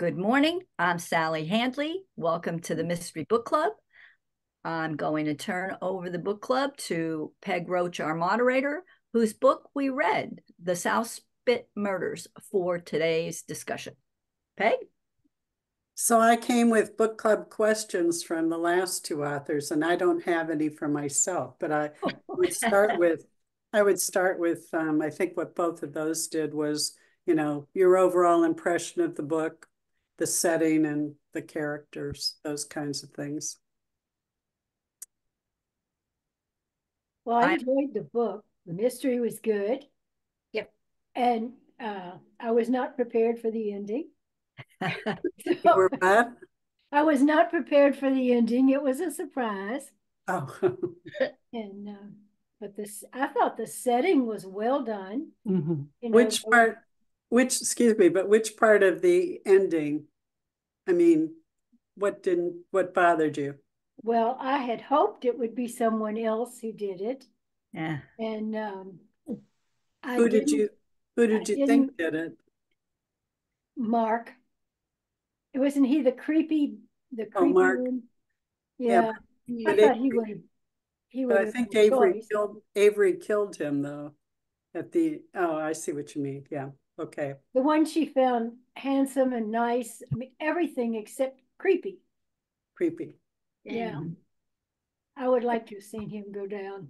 Good morning. I'm Sally Handley. Welcome to the Mystery Book Club. I'm going to turn over the book club to Peg Roche, our moderator, whose book we read, The South Spit Murders, for today's discussion. Peg? So I came with book club questions from the last two authors, and I don't have any for myself, but I would start with, I think what both of those did was, your overall impression of the book, the setting and the characters, those kinds of things. Well, I enjoyed the book. The mystery was good. Yep. And I was not prepared for the ending. You were what? I was not prepared for the ending. It was a surprise. Oh. And but I thought the setting was well done. Mm-hmm. Which part of the ending? I mean, what bothered you? Well, I had hoped it would be someone else who did it. Yeah. And Who did you think did it? Mark. It wasn't he the creepy Mark. one? Yeah, I thought he would but I have think been a choice. Avery killed him though. I see what you mean. Yeah. Okay. The one she found handsome and nice. I mean, everything except creepy. Creepy. Yeah. I would like to have seen him go down.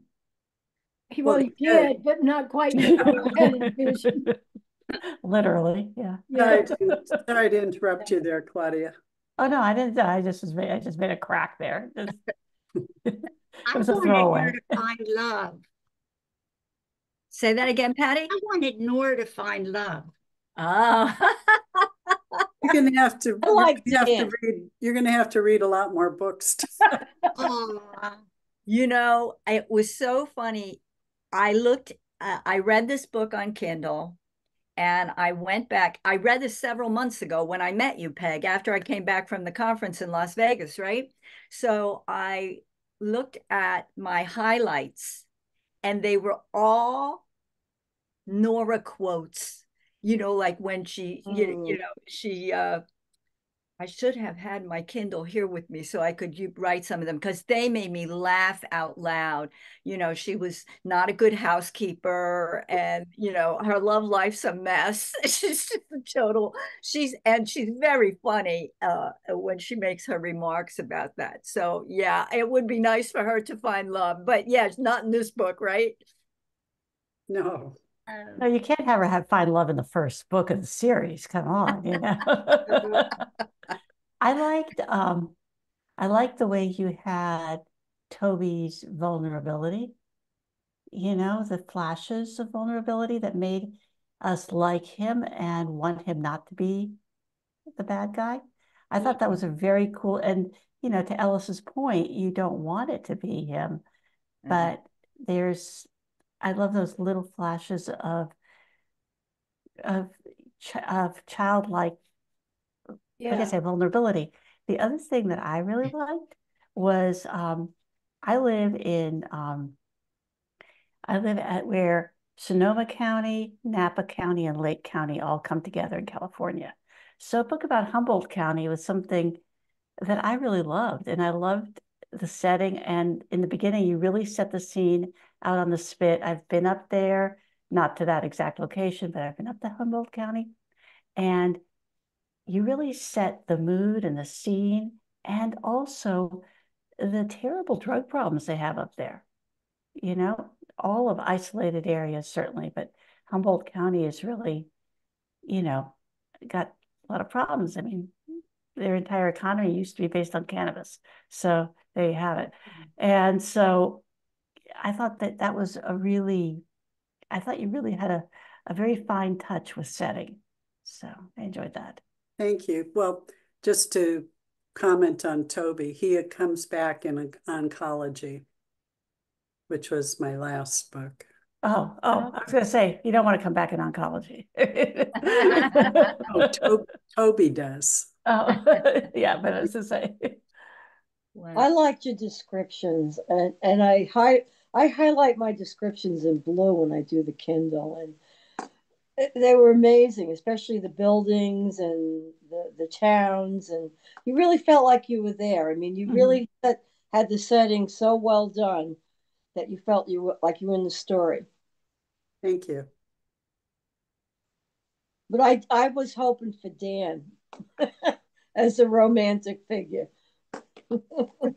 He did, but not quite the way I had envisioned. Literally, yeah. Sorry to interrupt you there, Claudia. Oh no, I didn't. I just made a crack there. It was a wanted throwaway. her to find love. Say that again, Patty? I wanted Nora to find love. Oh. You're gonna have to. You're gonna have to read a lot more books. It was so funny. I read this book on Kindle. And I went back. I read this several months ago when I met you, Peg, after I came back from the conference in Las Vegas, right? So I looked at my highlights and they were all Nora quotes, like when she I should have had my Kindle here with me so I could write some of them because they made me laugh out loud. She was not a good housekeeper and, her love life's a mess. She's just she's very funny when she makes her remarks about that. So yeah, it would be nice for her to find love, but yeah, it's not in this book, right? No. No, you can't find love in the first book of the series. Come on, I liked the way you had Toby's vulnerability, the flashes of vulnerability that made us like him and want him not to be the bad guy. I thought that was a very cool, and to Ellis's point, you don't want it to be him, but I love those little flashes of childlike, like I say, vulnerability. The other thing that I really liked was I live at where Sonoma County, Napa County, and Lake County all come together in California. So a book about Humboldt County was something that I really loved, and I loved the setting. And in the beginning, you really set the scene out on the spit. I've been up there, not to that exact location, but I've been up to Humboldt County, and you really set the mood and the scene, and also the terrible drug problems they have up there. All of isolated areas, certainly, but Humboldt County is really, got a lot of problems. I mean, their entire economy used to be based on cannabis. So there you have it. And so I thought that was I thought you really had a very fine touch with setting. So I enjoyed that. Thank you. Well, just to comment on Toby, he comes back in oncology, which was my last book. Oh, I was going to say, you don't want to come back in oncology. Toby does. Oh, yeah, but I was to say. Wow. I liked your descriptions, and I highlight my descriptions in blue when I do the Kindle, and They were amazing, especially the buildings and the towns, and you really felt like you were there. I mean, you really had the setting so well done that you felt you were like you were in the story. Thank you. But I was hoping for Dan as a romantic figure. Oh.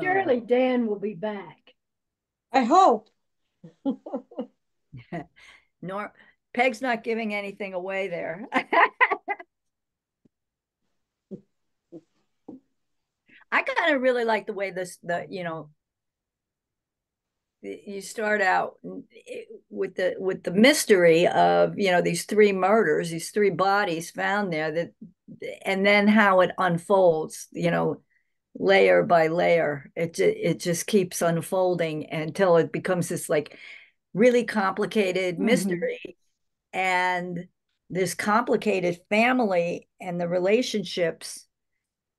Surely Dan will be back. I hope. Nor Peg's not giving anything away there. I kind of really like the way you start out with the mystery of these three murders, these three bodies found there, and then how it unfolds, layer by layer. It just keeps unfolding until it becomes this like really complicated mystery, and this complicated family and the relationships,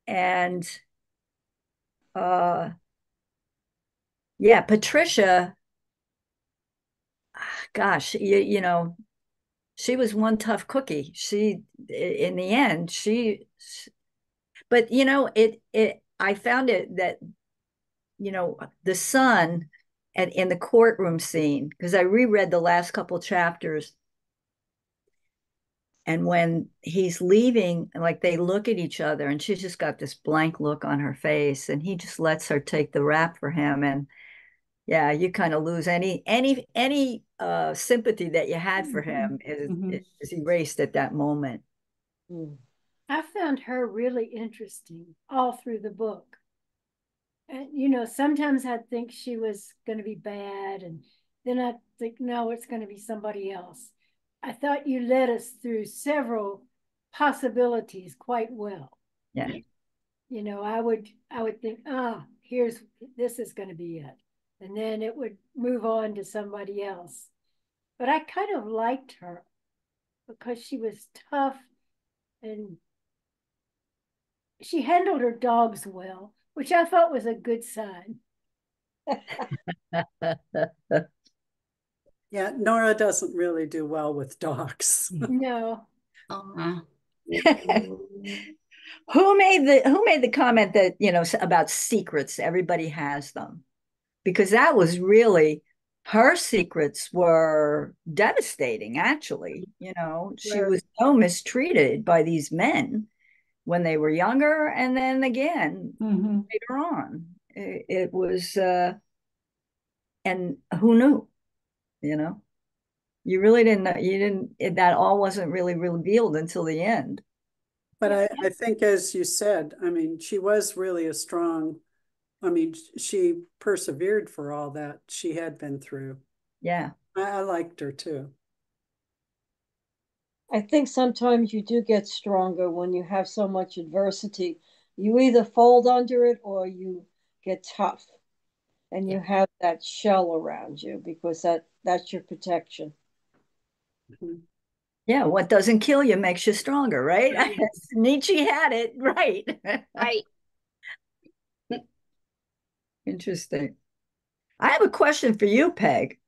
and uh yeah, Patricia, gosh, she was one tough cookie. She, in the end, but I found it that, the son in the courtroom scene, because I reread the last couple chapters, and when he's leaving, like they look at each other and she's just got this blank look on her face, and he just lets her take the rap for him. And yeah, you kind of lose any sympathy that you had for him is erased at that moment. Mm. I found her really interesting all through the book. And, sometimes I'd think she was going to be bad, and then I'd think, no, it's going to be somebody else. I thought you led us through several possibilities quite well. Yeah. I would think, this is going to be it. And then it would move on to somebody else. But I kind of liked her because she was tough and she handled her dogs well, which I thought was a good sign. Yeah, Nora doesn't really do well with dogs. No. Who made the comment that, about secrets, everybody has them? Because that was really, her secrets were devastating, actually. She was so mistreated by these men when they were younger, and then again later on. It was and who knew, you know? You really didn't know, that all wasn't really revealed until the end. But I think, as you said, I mean, she was really a strong, I mean, she persevered for all that she had been through. Yeah. I liked her too. I think sometimes you do get stronger when you have so much adversity. You either fold under it or you get tough and you have that shell around you because that's your protection. Yeah, what doesn't kill you makes you stronger, right? Nietzsche had it, right. Right. Interesting. I have a question for you, Peg.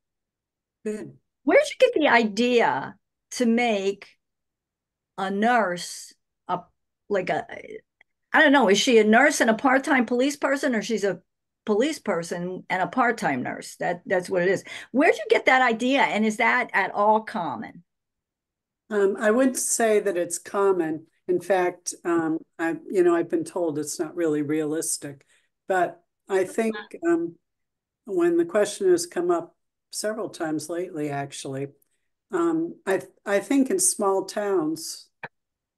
Good. Where'd you get the idea to make a nurse a like a I don't know, is she a nurse and a part-time police person, or she's a police person and a part-time nurse? That's what it is. Where'd you get that idea? And is that at all common? I wouldn't say that it's common. In fact, I've been told it's not really realistic, but I think when the question has come up several times lately, actually, I think in small towns,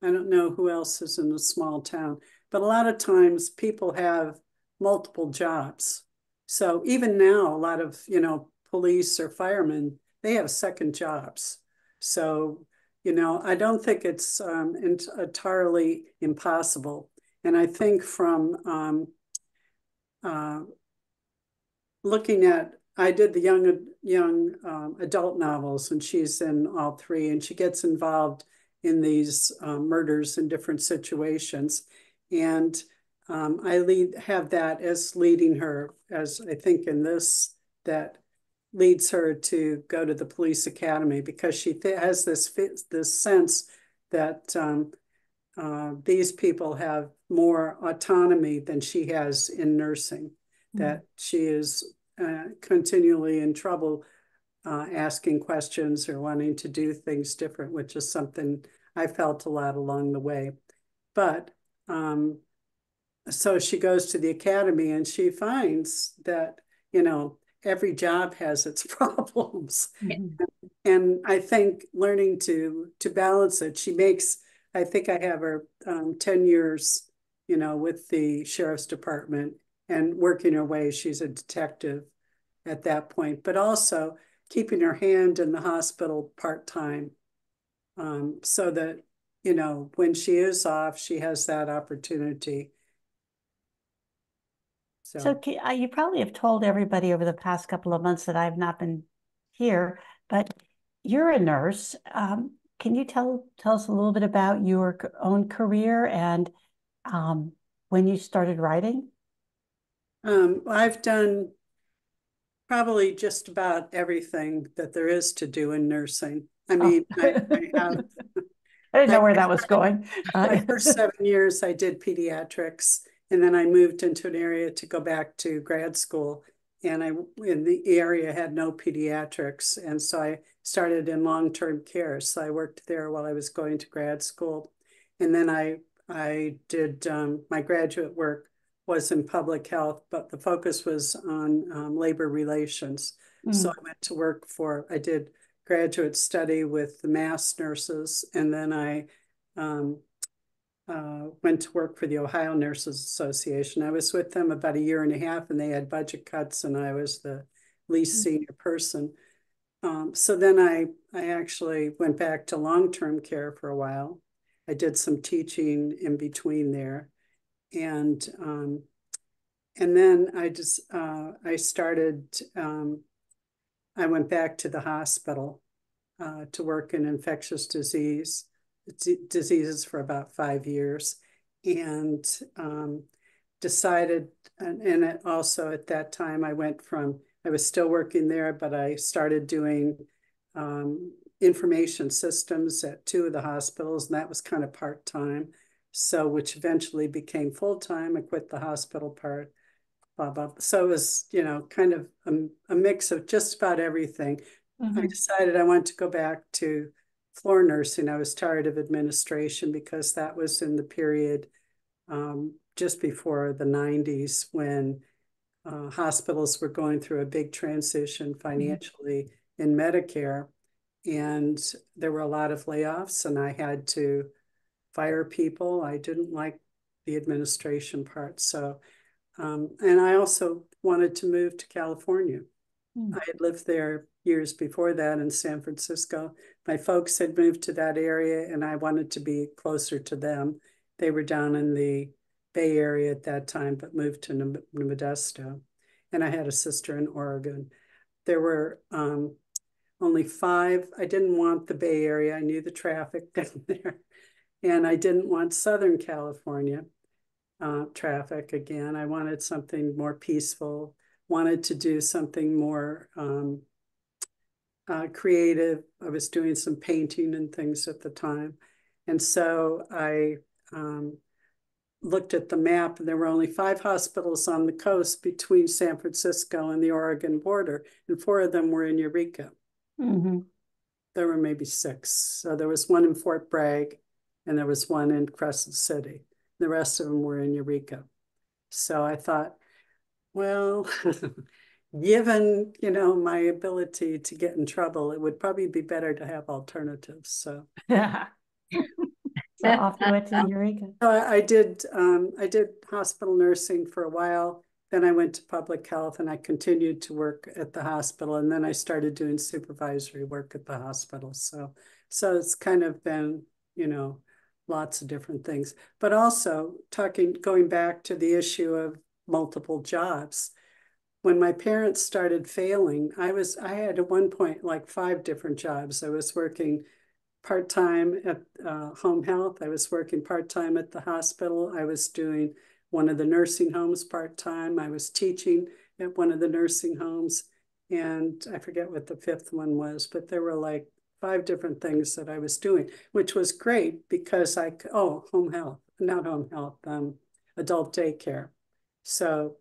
I don't know who else is in a small town, but a lot of times people have multiple jobs. So even now, a lot of, police or firemen, they have second jobs. So, I don't think it's entirely impossible. And I think from uh, looking at, I did the young adult novels, and she's in all three, and she gets involved in these murders in different situations. And I have that as leading her, as I think in this, that, leads her to go to the police academy because she has this sense that these people have more autonomy than she has in nursing, that she is continually in trouble asking questions or wanting to do things different, which is something I felt a lot along the way. But so she goes to the academy and she finds that, you know, every job has its problems. Mhm. And I think learning to balance it, she makes, I think I have her 10 years, you know, with the sheriff's department and working her way. She's a detective at that point, but also keeping her hand in the hospital part-time, so that, you know, when she is off, she has that opportunity. So you probably have told everybody over the past couple of months that I've not been here, but you're a nurse. Can you tell us a little bit about your own career and when you started writing? I've done probably just about everything that there is to do in nursing. I Oh. mean, I have. I didn't know where that was going. My first 7 years, I did pediatrics, and then I moved into an area to go back to grad school. And I, in the area, had no pediatrics, and so I started in long-term care. So I worked there while I was going to grad school, and then I did my graduate work was in public health, but the focus was on labor relations. So I went to work I did graduate study with the mass nurses, and then I went to work for the Ohio Nurses Association. I was with them about a year and a half, and they had budget cuts, and I was the least senior person. So then I actually went back to long-term care for a while. I did some teaching in between there, and then I started. I went back to the hospital to work in infectious diseases for about 5 years, and decided, and it also at that time I was still working there, but I started doing information systems at two of the hospitals, and that was kind of part-time. So, which eventually became full-time. I quit the hospital part, blah, blah. So it was, you know, kind of a mix of just about everything. I decided I wanted to go back to floor nursing. I was tired of administration because that was in the period just before the 90s when hospitals were going through a big transition financially in Medicare. And there were a lot of layoffs, and I had to fire people. I didn't like the administration part. So, and I also wanted to move to California. I had lived there years before that in San Francisco. My folks had moved to that area, and I wanted to be closer to them. They were down in the Bay Area at that time, but moved to Modesto. And I had a sister in Oregon. There were only 5. I didn't want the Bay Area. I knew the traffic down there. And I didn't want Southern California traffic again. I wanted something more peaceful, wanted to do something more creative. I was doing some painting and things at the time. And so I looked at the map, and there were only 5 hospitals on the coast between San Francisco and the Oregon border, and 4 of them were in Eureka. There were maybe 6. So there was one in Fort Bragg, and there was one in Crescent City. The rest of them were in Eureka. So I thought, well, given, you know, my ability to get in trouble, it would probably be better to have alternatives. So So off you went to Eureka. so I did hospital nursing for a while. Then I went to public health, and I continued to work at the hospital. And then I started doing supervisory work at the hospital. So it's kind of been, you know, lots of different things. But also going back to the issue of multiple jobs. When my parents started failing, I had at one point like 5 different jobs. I was working part-time at home health. I was working part-time at the hospital. I was doing one of the nursing homes part-time. I was teaching at one of the nursing homes. And I forget what the fifth one was, but there were like 5 different things that I was doing, which was great because home health, not home health, adult daycare. So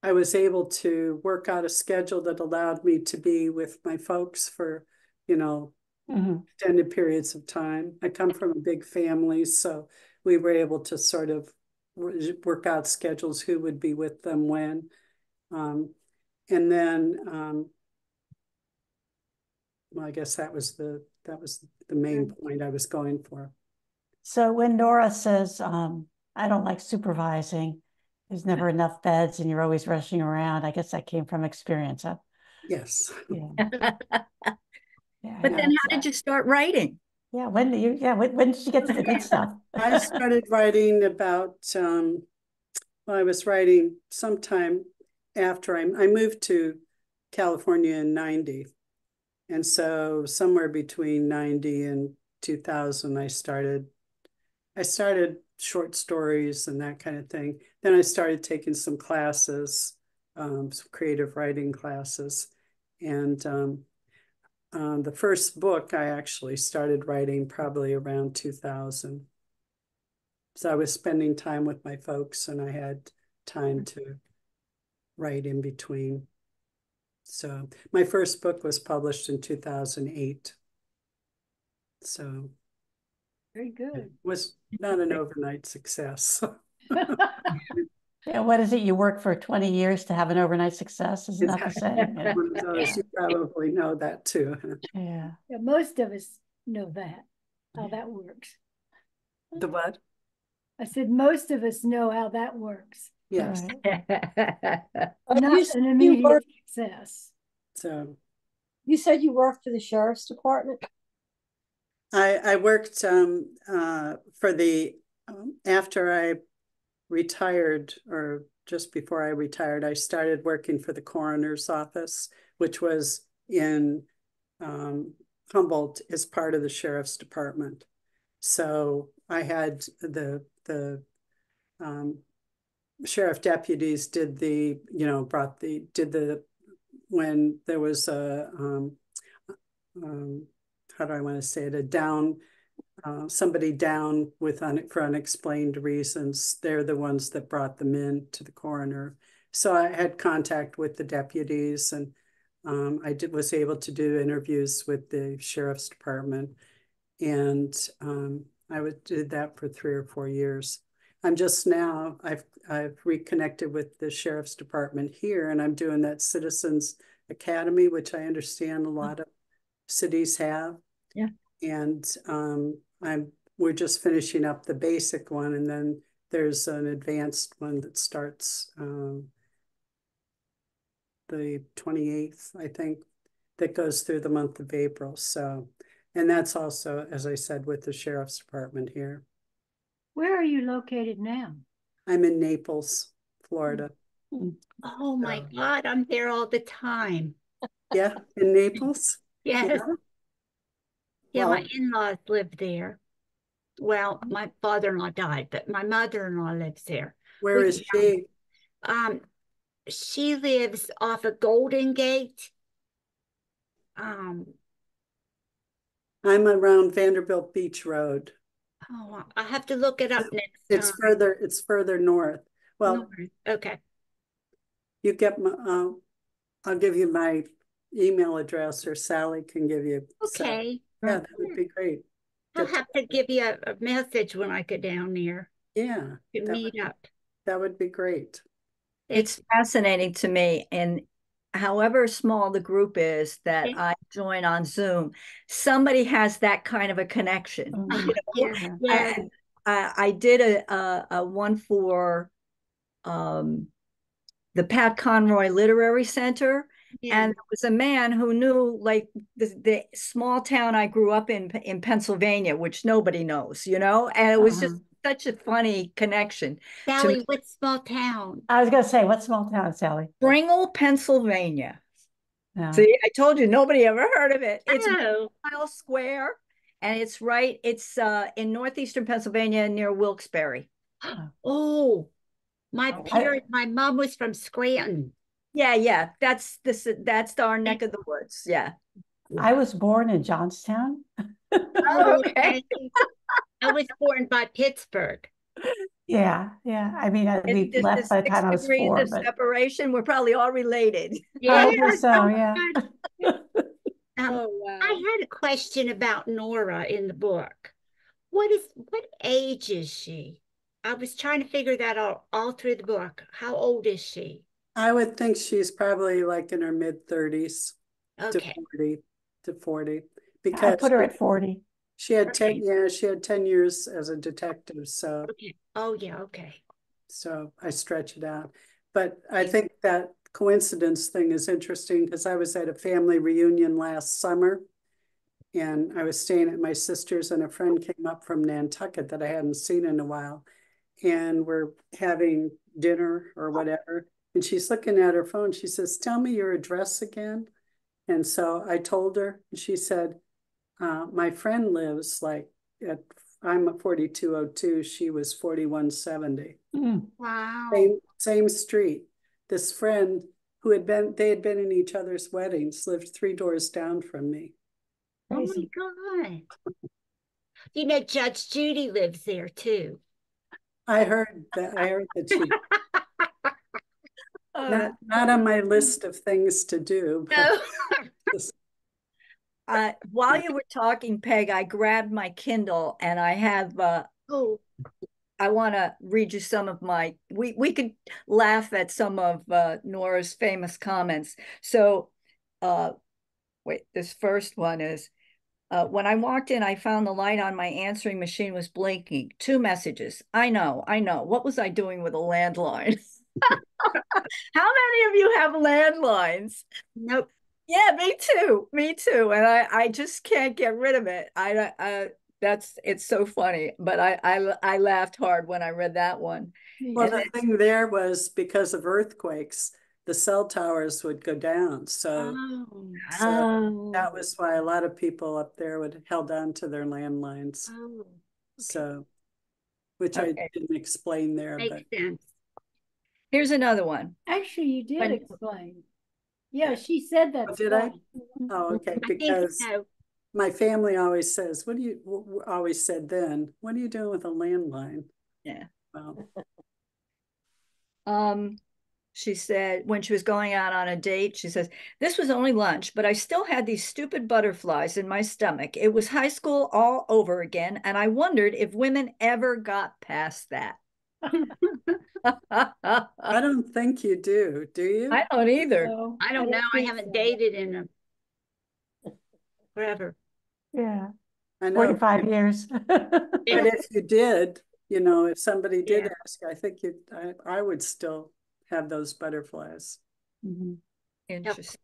I was able to work out a schedule that allowed me to be with my folks for, extended periods of time. I come from a big family, so we were able to sort of work out schedules, who would be with them when. And then, well, I guess that was the main point I was going for. So when Nora says, I don't like supervising, there's never enough beds and you're always rushing around, I guess that came from experience, huh? Yes. Yeah. Yeah, But then how did you start writing? Yeah, when did you get to the good stuff? I started writing about, I was writing sometime after I moved to California in 90. And so somewhere between 90 and 2000, I started short stories and that kind of thing. Then I started taking some classes, some creative writing classes. And the first book I actually started writing probably around 2000. So I was spending time with my folks and I had time to write in between. So my first book was published in 2008. So Very good. it was not an overnight success. Yeah, what is it? You work for 20 years to have an overnight success? Isn't that the saying? Yeah. One of those, you probably know that too. Yeah. Yeah, most of us know that, how that works. The what? I said, most of us know how that works. Yes. Right. Not an immediate success. So You said you worked for the sheriff's department? I worked for the after I retired, or just before I retired, I started working for the coroner's office, which was in Humboldt, as part of the sheriff's department. So I had the sheriff deputies did the, when there was a how do I want to say it, a down, somebody down with for unexplained reasons. They're the ones that brought them in to the coroner. So I had contact with the deputies, and I was able to do interviews with the sheriff's department, and did that for 3 or 4 years. I'm just now, I've reconnected with the sheriff's department here, and I'm doing that Citizens Academy, which I understand a lot of cities have. Yeah. And we're just finishing up the basic one, and then there's an advanced one that starts the 28th, I think, that goes through the month of April. So, and that's also, as I said, with the sheriff's department here. Where are you located now? I'm in Naples, Florida. Oh my God, I'm there all the time. Yeah, in Naples? Yes. Yeah, Well, my in-laws live there. Well, my father-in-law died, but my mother-in-law lives there. where is she? Um, she lives off of Golden Gate. Um, I'm around Vanderbilt Beach Road. oh, I have to look it up next It's time. further north. Well, North. Okay. you get my, I'll give you my email address, or Sally can give you. Okay. Yeah, that would be great. I'll have to give you a message when I go down there Yeah, to meet up. that would be great. It's fascinating to me. And however small the group is that I join on Zoom, somebody has that kind of a connection. You know? Yeah, yeah. I did a one for the Pat Conroy Literary Center. Yeah. And there was a man who knew, like, the small town I grew up in Pennsylvania, which nobody knows, you know? And it was just such a funny connection to me. Sally, what small town? I was going to say, what small town, Sally? Pringle, Pennsylvania. No. See, I told you nobody ever heard of it. It's Oh, Mile Square, and it's in northeastern Pennsylvania near Wilkes-Barre. oh, my I, parents, my mom was from Scranton. Yeah. That's our neck of the woods. Yeah. I was born in Johnstown. Oh, Oh, okay. okay. I was born by Pittsburgh. Yeah, yeah. I mean, we This left is by the six time I was degrees four, of but separation. We're probably all related. Yeah. probably so, Oh yeah. my gosh. Oh, I wow. had a question about Nora in the book. What age is she? I was trying to figure that out all through the book. How old is she? I would think she's probably like in her mid-30s to Okay. 40 I because put her at 40. she had 10, Okay. yeah, she had 10 years as a detective. Okay. Oh yeah, okay. So I stretch it out. But I think that coincidence thing is interesting because I was at a family reunion last summer and I was staying at my sister's and a friend came up from Nantucket that I hadn't seen in a while. And we're having dinner or whatever. And she's looking at her phone. She says, "Tell me your address again." And so I told her, and she said, my friend lives like at, I'm at 4202. She was 4170. Mm, Wow. Same street. This friend who they had been in each other's weddings, lived 3 doors down from me. Oh my crazy. God. You know, Judge Judy lives there too. I heard that she, Oh, not, that's not on my list of things to do, but No. just, while you were talking, Peg, I grabbed my Kindle and I have Oh, I want to read you some of my we could laugh at some of Nora's famous comments. So uh wait, this first one is when I walked in, I found the light on my answering machine was blinking. Two messages. I know. What was I doing with a landline? How many of you have landlines? nope. Yeah, me too. Me too. And I just can't get rid of it. That's it's so funny. But I laughed hard when I read that one. Me well, And the too. thing there was because of earthquakes, the cell towers would go down. Oh, So that oh, was why a lot of people up there would held on to their landlines. oh, okay. So, which I okay. didn't explain there, Makes but sense. Here's another one. Actually, you did When explain. Yeah, she said oh, that did I? twice. Oh, okay. I think Because so. my family always says, "What do you?" Always said then, "What are you doing with a landline?" yeah. Well, Um she said when she was going out on a date, she says, "This was only lunch, but I still had these stupid butterflies in my stomach. It was high school all over again, and I wondered if women ever got past that." I don't think you do. Do you? I don't either. No, I I don't know. don't I think haven't so. dated in a forever. Yeah, I know. 45 years. But Yeah. if you did, if somebody did Yeah. ask, I think I would still have those butterflies. Mhm. Yep. Interesting.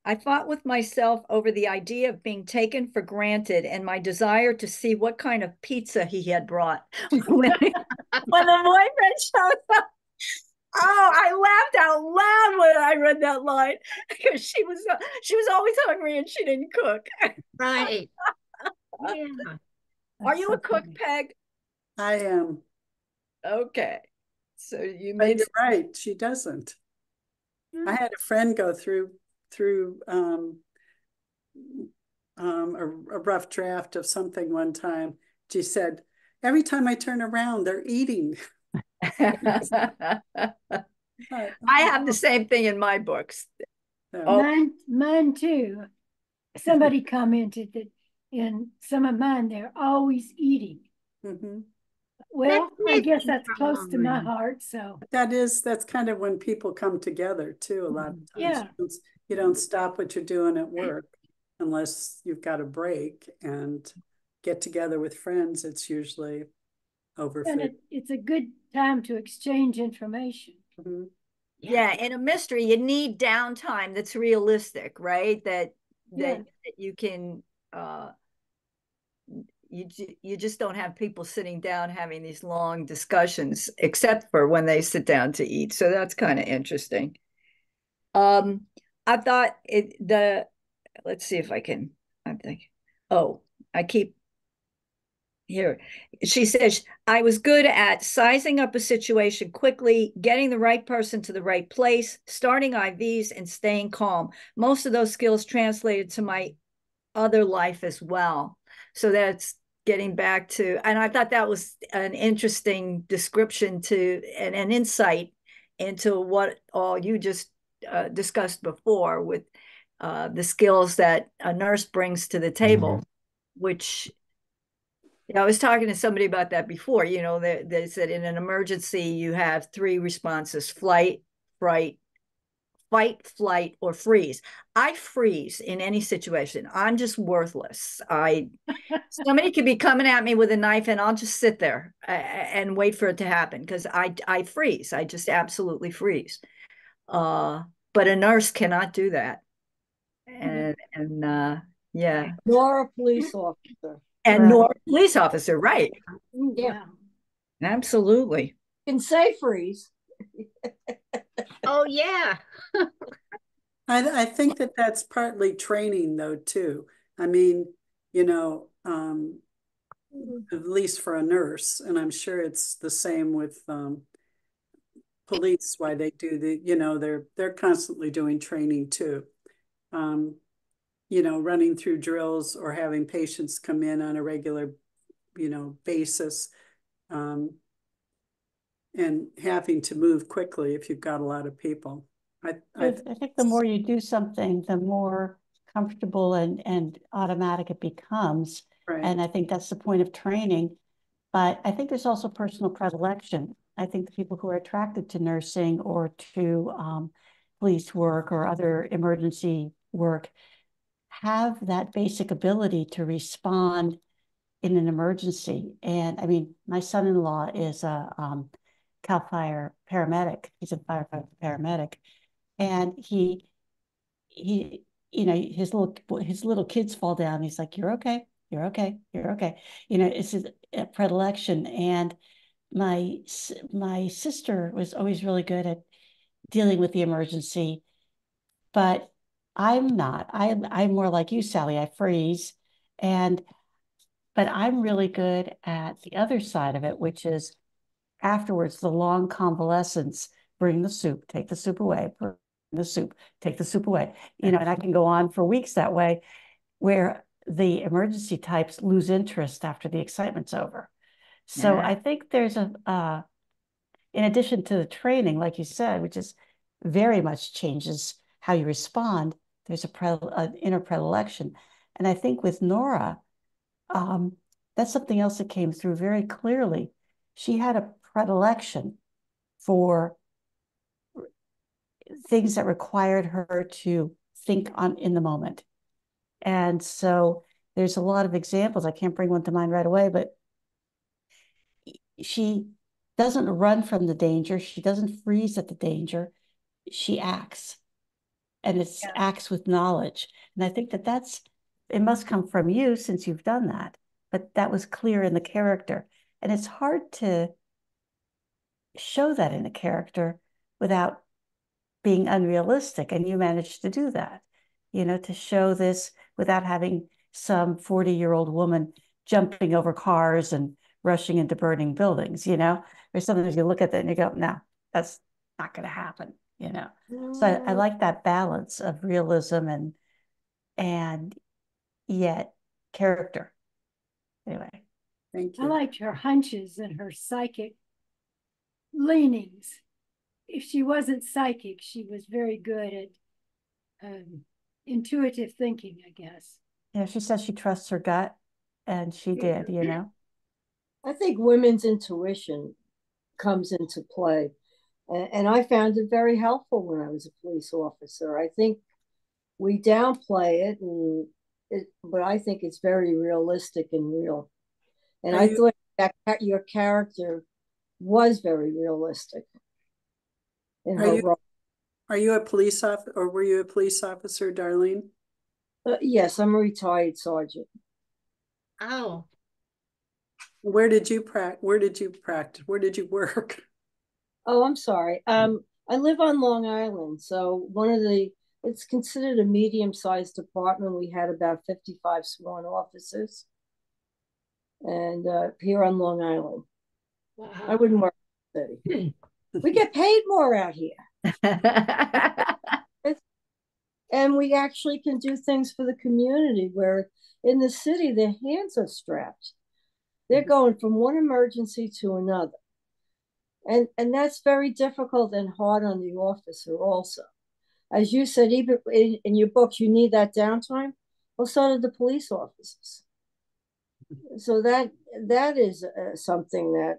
I fought with myself over the idea of being taken for granted and my desire to see what kind of pizza he had brought when the boyfriend showed up. Oh, I laughed out loud when I read that line because she was always hungry and she didn't cook. Right. Yeah. Are That's you a so cook, funny. Peg? I am, Okay. So you but made you're right. She doesn't. I had a friend go through a rough draft of something one time. She said, "Every time I turn around, they're eating." I But, have the same thing in my books. so, Oh, Mine too. Somebody commented that in some of mine, they're always eating. mhm. That's Well, I guess missing that's from close to my mine. heart. So, That's kind of when people come together too. A lot of times yeah. you don't stop what you're doing at work unless you've got a break and get together with friends. It's usually over And food. it's a good time to exchange information. Mhm. Yeah. yeah, in a mystery, you need downtime that's realistic, right? Yeah. That you can uh you just don't have people sitting down having these long discussions, except for when they sit down to eat. So that's kind of interesting. Um, I thought let's see if I can. I think. Oh, I keep here. She says, I was good at sizing up a situation quickly, getting the right person to the right place, starting IVs, and staying calm. Most of those skills translated to my other life as well. So that's getting back to, and I thought that was an interesting description to and an insight into what all you just discussed before with the skills that a nurse brings to the table, which I was talking to somebody about that before. They said in an emergency, you have three responses: flight, fright, fight, flight, or freeze. I freeze in any situation. I'm just worthless. Somebody could be coming at me with a knife and I'll just sit there and wait for it to happen because I freeze. I just absolutely freeze. Uh, but a nurse cannot do that. And yeah. Nora, police officer. And Right. nor police officer, right. Yeah. Wow. Absolutely. Can say freeze. Oh, yeah. I think that that's partly training though, too. I mean, you know, at least for a nurse, and I'm sure it's the same with police, why they do they're constantly doing training too. Um, running through drills or having patients come in on a regular, basis, and having to move quickly if you've got a lot of people. I think the more you do something, the more comfortable and automatic it becomes. Right. And I think that's the point of training. But I think there's also personal predilection. I think the people who are attracted to nursing or to police work or other emergency work have that basic ability to respond in an emergency. And I mean, my son-in-law is a CAL FIRE paramedic. He's a firefighter paramedic. And he, his little kids fall down. He's like, "You're okay. You're okay. You're okay." It's a predilection. And my sister was always really good at dealing with the emergency, but I'm not. I'm more like you, Sally. I freeze, and but I'm really good at the other side of it, which is afterwards the long convalescence. Bring the soup, take the soup away. Bring the soup, take the soup away. And I can go on for weeks that way, where the emergency types lose interest after the excitement's over. So Yeah. I think there's in addition to the training, like you said, which is very much changes how you respond, there's an inner predilection. And I think with Nora, that's something else that came through very clearly. She had a predilection for things that required her to think on in the moment. And so there's a lot of examples. I can't bring one to mind right away, but she doesn't run from the danger. She doesn't freeze at the danger. She acts, and it's Yeah. acts with knowledge. And I think it must come from you since you've done that. But that was clear in the character. And it's hard to show that in a character without being unrealistic. And you managed to do that, to show this without having some 40-year-old woman jumping over cars and rushing into burning buildings, There's sometimes you look at that and you go, no, that's not going to happen. So I like that balance of realism and yet character. Anyway. Thank I you. liked her hunches and her psychic leanings. If she wasn't psychic, she was very good at intuitive thinking, I guess. She says she trusts her gut, and she did. I think women's intuition comes into play. And I found it very helpful when I was a police officer. I think we downplay it, but I think it's very realistic and real. And Are I you thought that your character was very realistic in are her you role. are you a police officer, or were you a police officer, Darlene? Yes, I'm a retired sergeant. Oh, Where did you practice? Where did you practice? Where did you work? Oh, I'm sorry. I live on Long Island, so it's considered a medium-sized department. We had about 55 sworn officers. and here on Long Island. I Wow. wouldn't work in the city. We get paid more out here. And we actually can do things for the community where in the city, their hands are strapped. They're going from one emergency to another. And that's very difficult and hard on the officer also. As you said, even in your books, you need that downtime. Well, so do the police officers. So that is something that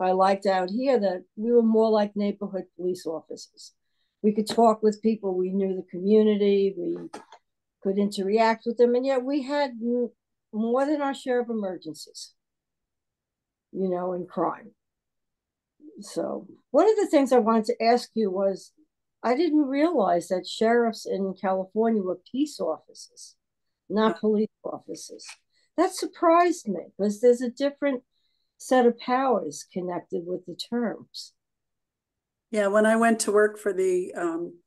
I liked out here, that we were more like neighborhood police officers. We could talk with people, we knew the community, we could interact with them, and yet we had more than our share of emergencies, and crime. So one of the things I wanted to ask you was, I didn't realize that sheriffs in California were peace officers, not police officers. That surprised me because there's a different set of powers connected with the terms. Yeah, when I went to work for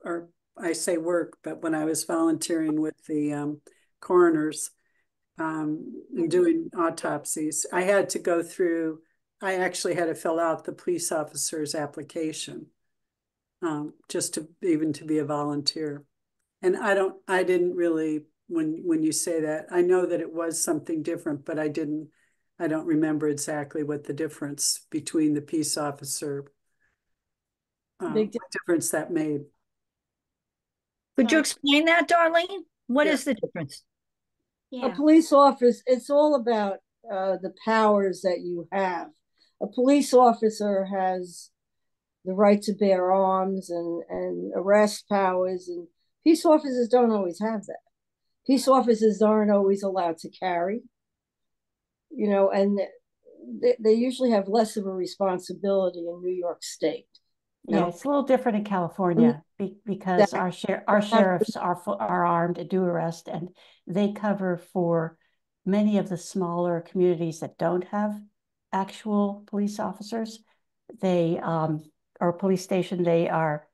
or I say work, but when I was volunteering with the coroners and doing autopsies, I actually had to fill out the police officer's application just to be a volunteer. And I didn't really, when you say that, I know that it was something different, but I don't remember exactly what the difference between the peace officer, what difference that made. Could you explain that, Darlene? What Yeah. is the difference? A Yeah. police officer, it's all about the powers that you have. A police officer has the right to bear arms and arrest powers, and peace officers don't always have that. Peace officers aren't always allowed to carry, and they usually have less of a responsibility in New York State. Yeah, it's a little different in California because That our sheriffs are armed and do arrest, and they cover for many of the smaller communities that don't have actual police officers. They or a police station, they are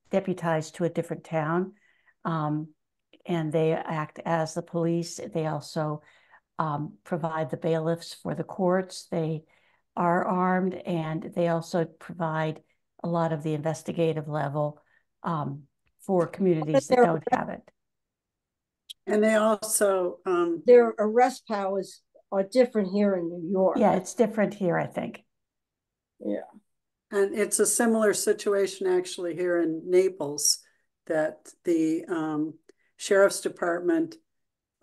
deputized to a different town, and they act as the police. They also provide the bailiffs for the courts. They are armed, and they also provide a lot of the investigative level for communities that don't have it. And they also their arrest powers are different here in New York. Yeah, it's different here, I think. Yeah. And it's a similar situation actually here in Naples, that the sheriff's department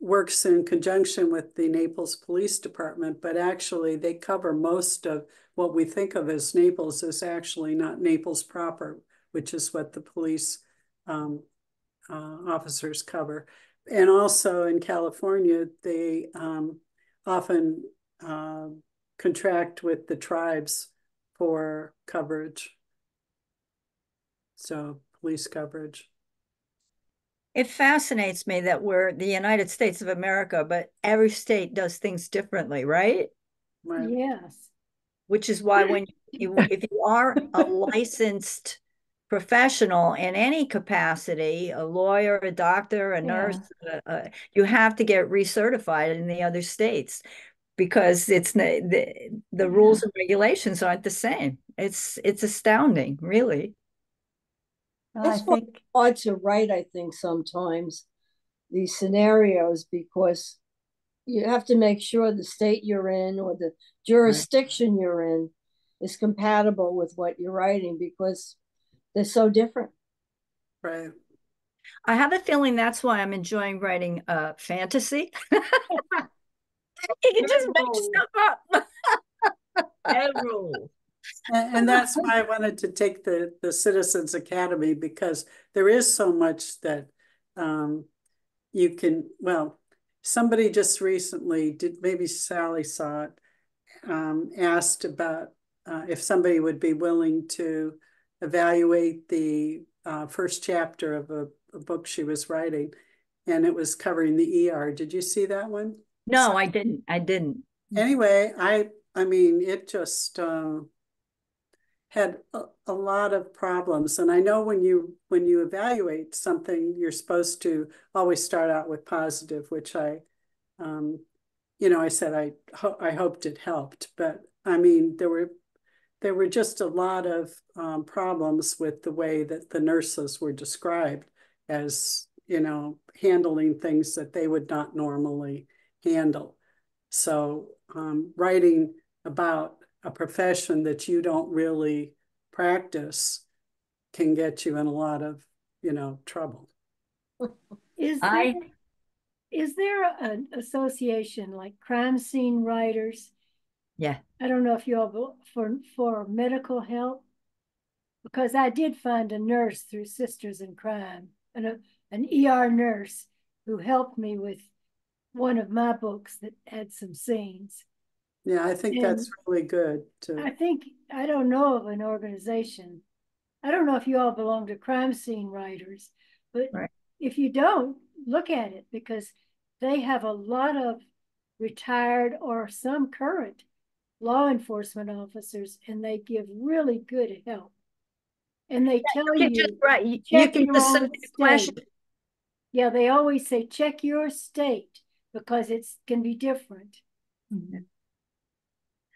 works in conjunction with the Naples Police Department, but actually they cover most of what we think of as Naples is actually not Naples proper, which is what the police officers cover. And also in California, they often contract with the tribes for coverage. So police coverage. It fascinates me that we're the United States of America, but every state does things differently, right? Right. Yes. Which is why when if you are a licensed professional in any capacity, a lawyer, a doctor, a nurse, you have to get recertified in the other states because it's the rules and regulations aren't the same. It's astounding, really. Well, I It's think hard to write, I think, sometimes these scenarios because you have to make sure the state you're in or the jurisdiction you're in is compatible with what you're writing because they're so different. Right. I have a feeling that's why I'm enjoying writing fantasy. You can just make stuff up. Several. And that's why I wanted to take the Citizens Academy, because there is so much that you can, well, somebody just recently maybe Sally saw it, asked about if somebody would be willing to evaluate the first chapter of a book she was writing, and it was covering the ER. Did you see that one? No, I didn't. I didn't. Anyway, I mean, it just had a lot of problems. And I know when you evaluate something, you're supposed to always start out with positive, which I I said I hoped it helped, but I mean, there were just a lot of problems with the way that the nurses were described as, handling things that they would not normally handle. So writing about a profession that you don't really practice can get you in a lot of, trouble. Is there I is there an association like crime scene writers? yeah. I don't know if you all for medical help, because I did find a nurse through Sisters in Crime, an ER nurse who helped me with one of my books that had some scenes. Yeah, I think And that's really good to. I don't know of an organization. I don't know if you all belong to crime scene writers, but Right. if you don't, look at it, because they have a lot of retired or some current law enforcement officers, and they give really good help. And they tell You can just you, write. You check can your just own submit a state. question. Yeah, they always say, check your state, because it can be different.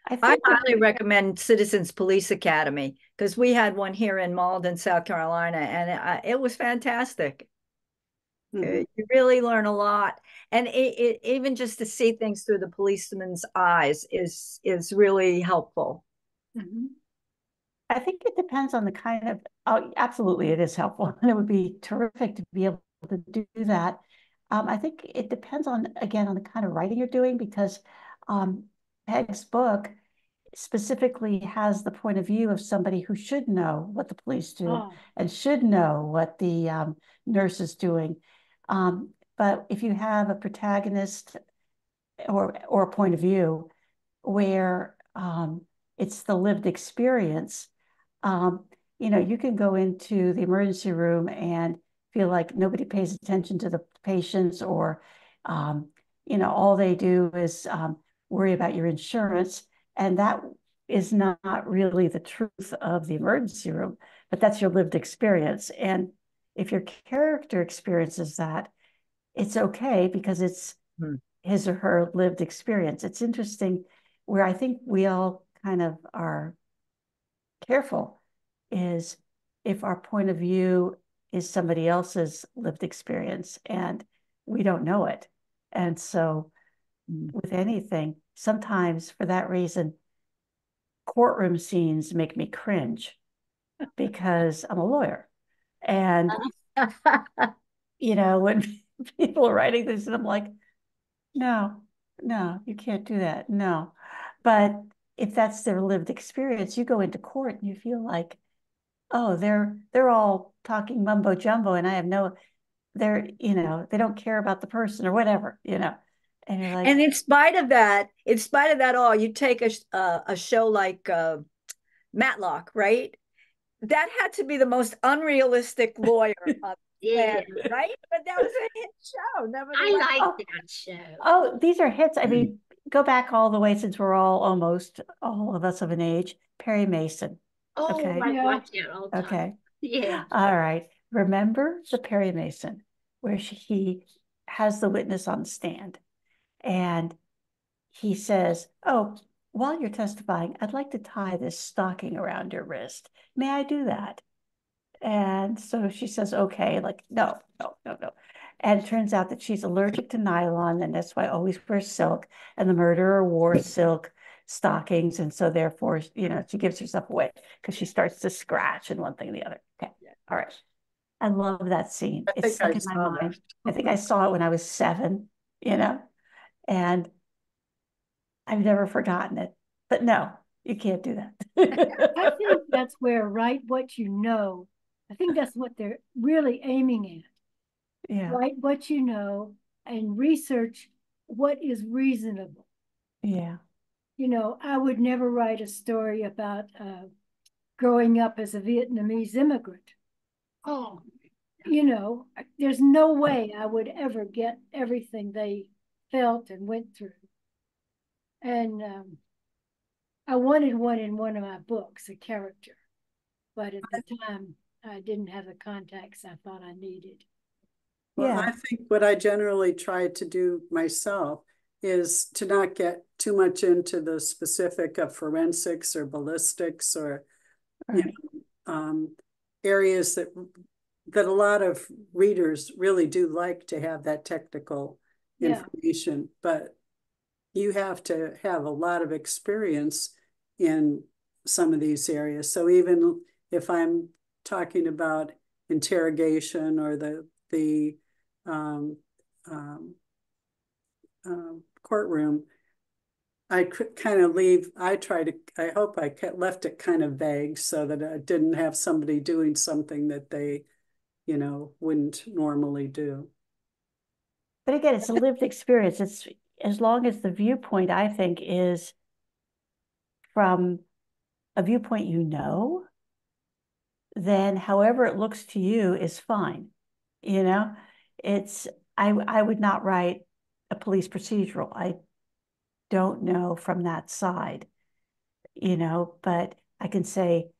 I I think highly recommend Citizens Police Academy because we had one here in Malden, South Carolina, and it was fantastic. Mhm. You really learn a lot, and even just to see things through the policeman's eyes is really helpful. Mhm. I think it depends on the kind of, oh, absolutely, it is helpful. And it would be terrific to be able to do that. I think it depends on, again, on the kind of writing you're doing, because Peg's book specifically has the point of view of somebody who should know what the police do Oh, and should know what the nurse is doing. But if you have a protagonist or a point of view where it's the lived experience, um, you can go into the emergency room and feel like nobody pays attention to the patients, or, all they do is worry about your insurance. And that is not really the truth of the emergency room, but that's your lived experience. And if your character experiences that, it's okay because it's Hmm. his or her lived experience. It's interesting where I think we all kind of are careful is if our point of view is somebody else's lived experience and we don't know it. And so with anything, sometimes for that reason, courtroom scenes make me cringe because I'm a lawyer. And, when people are writing this, and I'm like, no, no, you can't do that. No. But if that's their lived experience, you go into court and you feel like, oh, they're all talking mumbo jumbo, and I have no, they don't care about the person or whatever. And you're like, And in spite of that all, you take a show like Matlock, right? That had to be the most unrealistic lawyer on the Yeah, planet, right? But that was a hit show, I nevertheless. like oh, that show. oh, these are hits. I mean, go back all the way since we're almost all of us of an age. Perry Mason. Oh, Okay. I yeah. watch that all the time. Okay. Yeah. All right. Remember the Perry Mason, where he has the witness on the stand and he says, oh, while you're testifying, I'd like to tie this stocking around your wrist. May I do that? And so she says, okay, like, no, no, no, no. And it turns out that she's allergic to nylon, and that's why I always wears silk. And the murderer wore silk stockings. And so therefore, she gives herself away because she starts to scratch and one thing and the other. Okay. All right. I love that scene. I It's think I stuck in my saw that. mind. I think I saw it when I was 7, and I've never forgotten it. But no, you can't do I that. think that's where write what you know. I think that's what they're really aiming at. Yeah, Write what you know and research what is reasonable. yeah, I would never write a story about growing up as a Vietnamese immigrant. Oh, There's no way I would ever get everything they felt and went through. And I wanted one in one of my books, a character, but at the time I didn't have the contacts I thought I needed. Well, yeah. I think what I generally try to do myself is to not get too much into the specific of forensics or ballistics or Right. Areas that a lot of readers really do like to have that technical information, but you have to have a lot of experience in some of these areas. So even if I'm talking about interrogation or the um, um, courtroom, I could kind of leave. I hope I left it kind of vague so that I didn't have somebody doing something that they, wouldn't normally do. But again, it's a lived experience. It's as long as the viewpoint, I think, is from a viewpoint then however it looks to you is fine. You know, it's I would not write a police procedural. I don't know from that side, but I can say,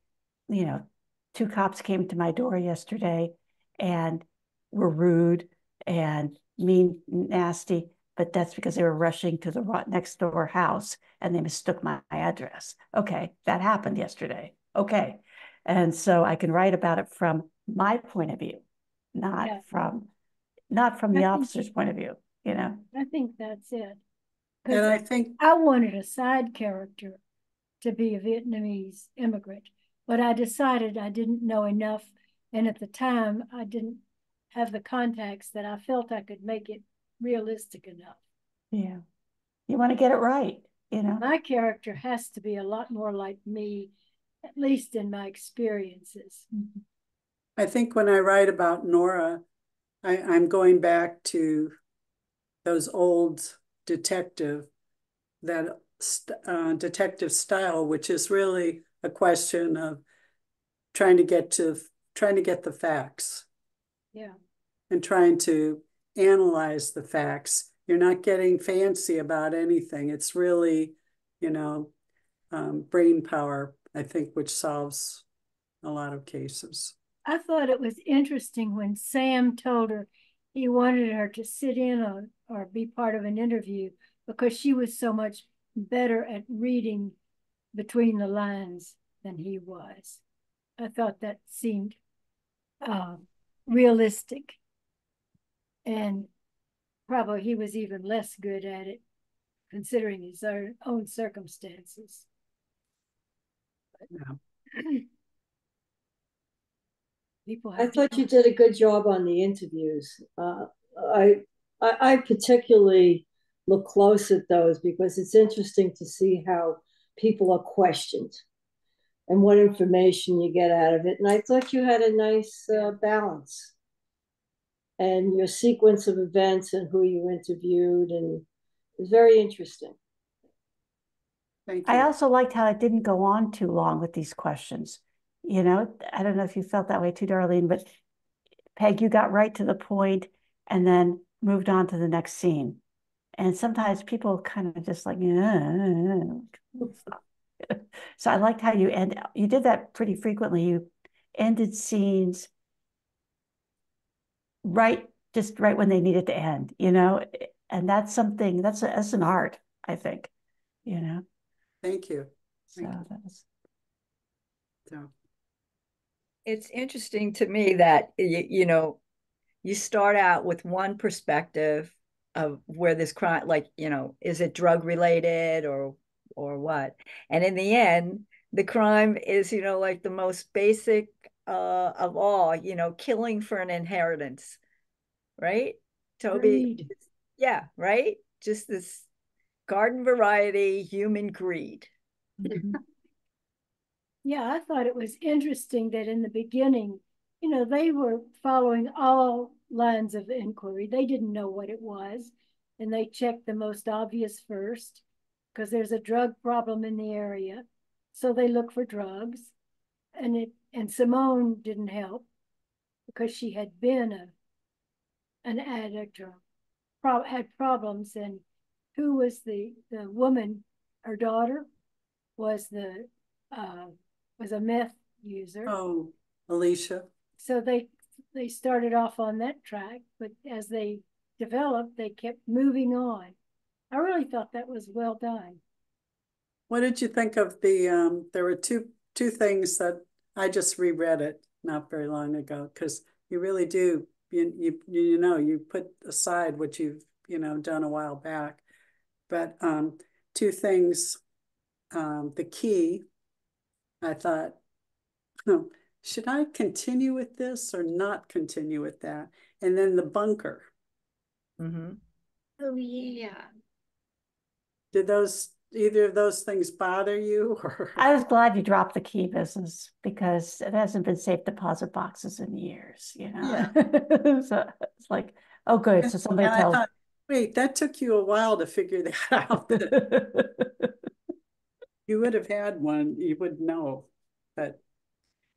two cops came to my door yesterday and were rude and mean, nasty, but that's because they were rushing to the next door house and they mistook my address. Okay, that happened yesterday. Okay. And so I can write about it from my point of view, not from the officer's point of view, I think that's it. And Because I think I wanted a side character to be a Vietnamese immigrant, but I decided I didn't know enough. And at the time, I didn't have the contacts that I felt I could make it realistic enough. Yeah. You want to get it right, My character has to be a lot more like me, at least in my experiences. I think when I write about Nora, I'm going back to those old detective that detective style, which is really a question of trying to get the facts. Yeah. And trying to analyze the facts. You're not getting fancy about anything. It's really, brain power, I think, which solves a lot of cases. I thought it was interesting when Sam told her he wanted her to sit in on or be part of an interview because she was so much better at reading between the lines than he was. I thought that seemed realistic, and probably he was even less good at it considering his own circumstances. Yeah. People I have thought you did a good job on the interviews. I, I particularly look close at those because it's interesting to see how people are questioned and what information you get out of it. And I thought you had a nice balance and your sequence of events and who you interviewed, and it was very interesting. Thank I you. also liked how it didn't go on too long with these questions. I don't know if you felt that way too, Darlene, but Peg, you got right to the point and then moved on to the next scene. And sometimes people kind of just like, so I liked how you did that pretty frequently. You ended scenes just right when they needed to end, and that's something that's an art, I think, Thank you. So that was. So. It's interesting to me that you start out with one perspective of where this crime, like, is it drug related or what? And in the end, the crime is, like the most basic of all, killing for an inheritance, right? Toby, greed. yeah, right? Just this garden variety human greed. Yeah, I thought it was interesting that in the beginning, they were following all lines of inquiry. They didn't know what it was, and they checked the most obvious first because there's a drug problem in the area. So they look for drugs, and Simone didn't help because she had been an addict or had problems. And who was the woman? Her daughter was the uh, was a meth user. Oh, Alicia. So they started off on that track, but as they developed, they kept moving on. I really thought that was well done. What did you think of there were two things that I just reread it not very long ago, because you really do, you put aside what you've, done a while back. But two things, the key, I thought, oh, should I continue with this or not continue with that? And then the bunker. Mm-hmm. Oh, yeah. Did either of those things bother you or? I was glad you dropped the key business because it hasn't been safe deposit boxes in years, Yeah. So it's like, oh, good. So somebody And I tells. thought, wait, that took you a while to figure that out. You would have had one, you would know. But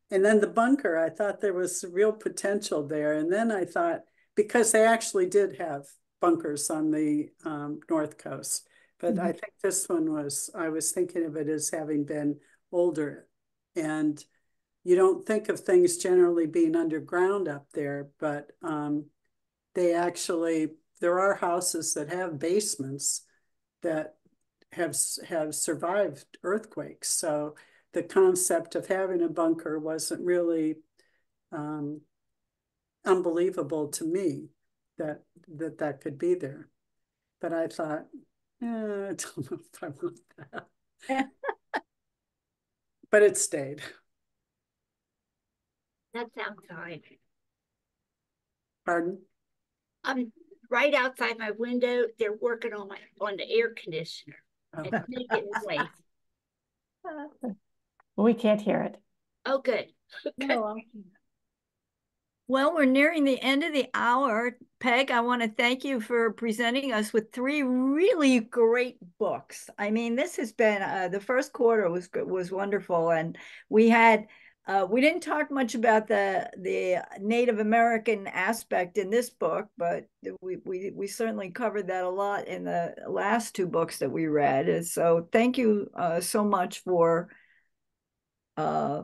and then the bunker, I thought there was real potential there. And then I thought, because they actually did have bunkers on the North Coast, but I think this one I was thinking of it as having been older. And you don't think of things generally being underground up there, but there are houses that have basements that have survived earthquakes. So the concept of having a bunker wasn't really unbelievable to me that could be there. But I thought, I don't know if I want that. But it stayed. That's outside. Pardon? I'm right outside my window. They're working on the air conditioner. Oh. It's making noise. We can't hear it. Oh, good. No, I can't. Well, we're nearing the end of the hour. Peg, I want to thank you for presenting us with three really great books. I mean, this has been the first quarter was wonderful, and we didn't talk much about the Native American aspect in this book, but we certainly covered that a lot in the last two books that we read. And so, thank you so much for uh,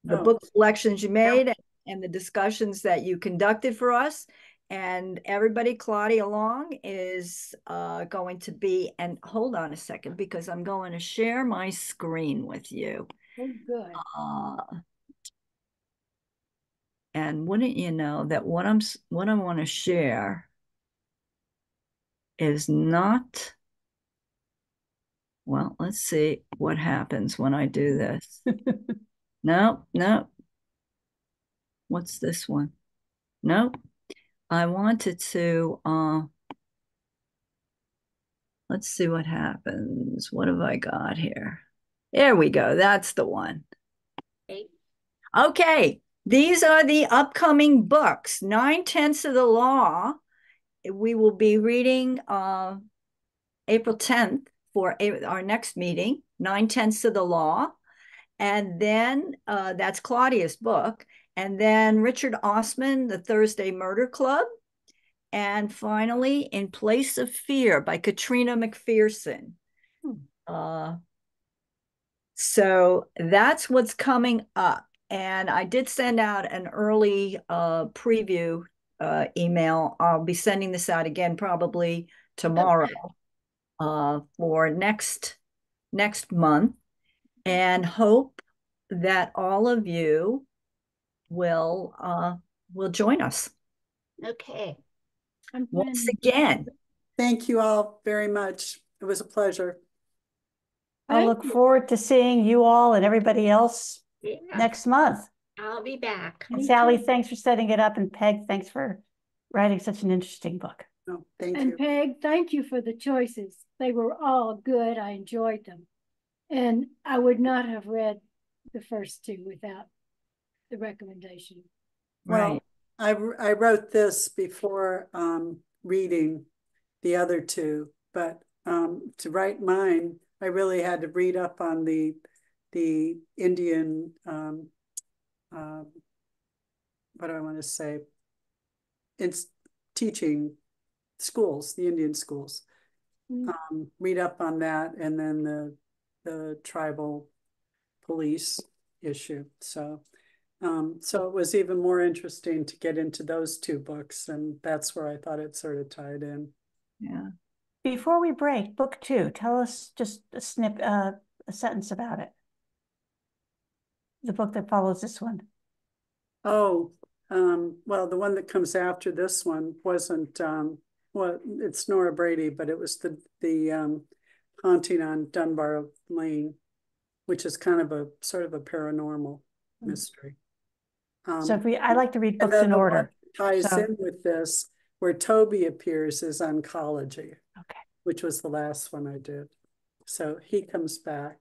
the Oh, book selections you made and the discussions that you conducted for us. And everybody, Claudia Long is going to be, and hold on a second, because I'm going to share my screen with you. Oh, good. And wouldn't you know that what I want to share is not, well, let's see what happens when I do this. No, no. What's this one? Nope. I wanted to, let's see what happens. What have I got here? There we go. That's the one. Okay. These are the upcoming books. 9/10 of the Law. We will be reading April 10th for our next meeting, 9/10 of the Law. And then that's Claudia's book. And then Richard Osman, The Thursday Murder Club. And finally, In Place of Fear by Katrina McPherson. So that's what's coming up. And I did send out an early preview email. I'll be sending this out again probably tomorrow for next month, and hope that all of you will join us. Okay. Once again. Thank you all very much. It was a pleasure. I look forward to seeing you all and everybody else next month. I'll be back. And Sally, thanks for setting it up. And Peg, thanks for writing such an interesting book. Oh, thank And you. Peg, thank you for the choices. They were all good. I enjoyed them. And I would not have read the first two without the recommendation. Well, I wrote this before reading the other two, but to write mine, I really had to read up on the Indian, what do I want to say? It's teaching schools, the Indian schools. Read up on that, and then the tribal police issue. So it was even more interesting to get into those two books, and that's where I thought it sort of tied in. Yeah. Before we break, book 2, tell us just a sentence about it. The book that follows this one. Oh, well, the one that comes after this one wasn't, well, it's Nora Brady, but it was the haunting on Dunbar Lane, which is kind of a sort of a paranormal mystery. So I like to read And books then in the one order. that ties So, in with this, where Toby appears, is oncology, okay. which was the last one I did. So he comes back.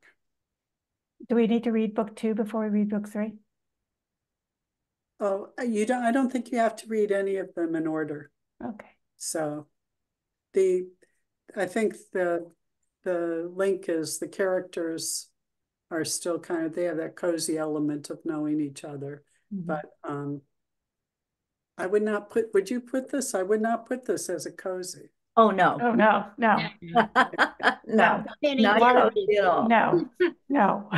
Do we need to read book 2 before we read book 3? Oh, you don't, I don't think you have to read any of them in order. Okay. So I think the link is the characters are still kind of, they have that cozy element of knowing each other. But I would not put, would you put this? I would not put this as a cozy. Oh, no. Oh, no. No, Penny not Brady. cozy at all. No.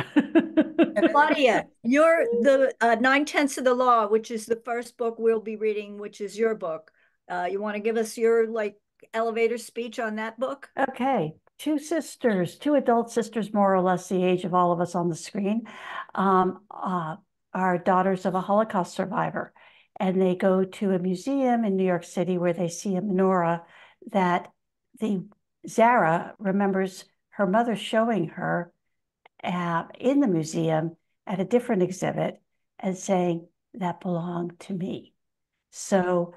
Claudia, you're the 9/10 of the Law, which is the first book we'll be reading, which is your book. You want to give us your elevator speech on that book? Okay, 2 adult sisters, more or less the age of all of us on the screen, are daughters of a Holocaust survivor. And they go to a museum in New York City where they see a menorah that Zara remembers her mother showing her in the museum at a different exhibit and saying, that belonged to me. So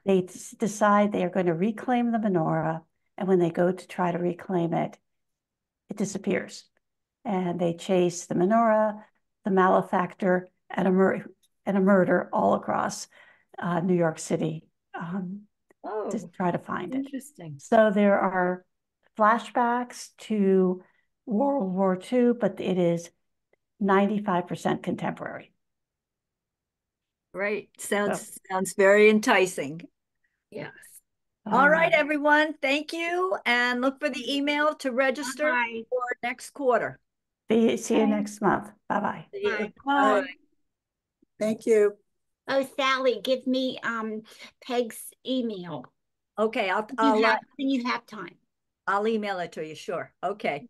they decide they are going to reclaim the menorah. And when they go to try to reclaim it, it disappears. And they chase the menorah, the malefactor, and a murder all across New York City to try to find it. Interesting. So there are flashbacks to World War II, but it is 95% contemporary. Great. Sounds very enticing. Yes. All right, everyone. Thank you. And look for the email to register Bye. for next quarter. See you next month. Bye-bye. Bye. Bye. Thank you. Oh, Sally, give me Peg's email Okay, when you have time. I'll email it to you. Sure. Okay.